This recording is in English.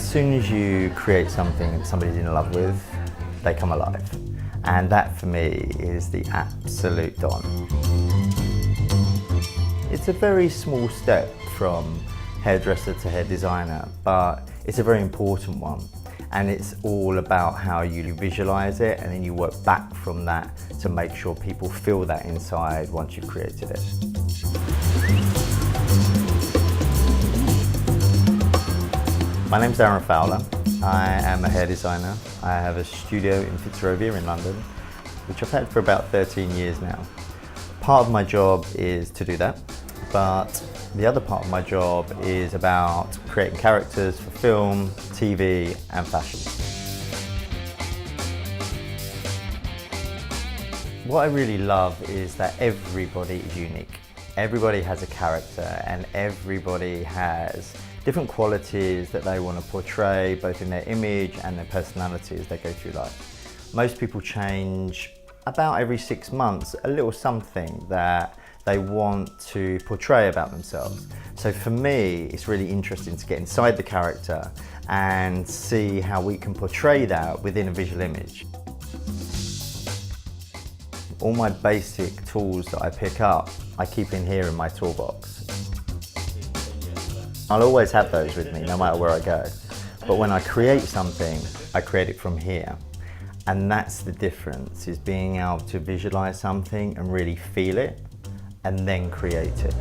soon as you create something that somebody's in love with, they come alive. And that for me is the absolute don. It's a very small step from hairdresser to hair designer, but it's a very important one. And it's all about how you visualize it, and then you work back from that to make sure people feel that inside once you've created it. My name's Darren Fowler. I am a hair designer. I have a studio in Fitzrovia in London, which I've had for about 13 years now. Part of my job is to do that, but the other part of my job is about creating characters for film, TV and fashion. What I really love is that everybody is unique. Everybody has a character and everybody has different qualities that they want to portray, both in their image and their personality as they go through life. Most people change about every 6 months, a little something that they want to portray about themselves. So for me, it's really interesting to get inside the character and see how we can portray that within a visual image. All my basic tools that I pick up, I keep in here in my toolbox. I'll always have those with me, no matter where I go. But when I create something, I create it from here. And that's the difference, is being able to visualize something and really feel it, and then create it.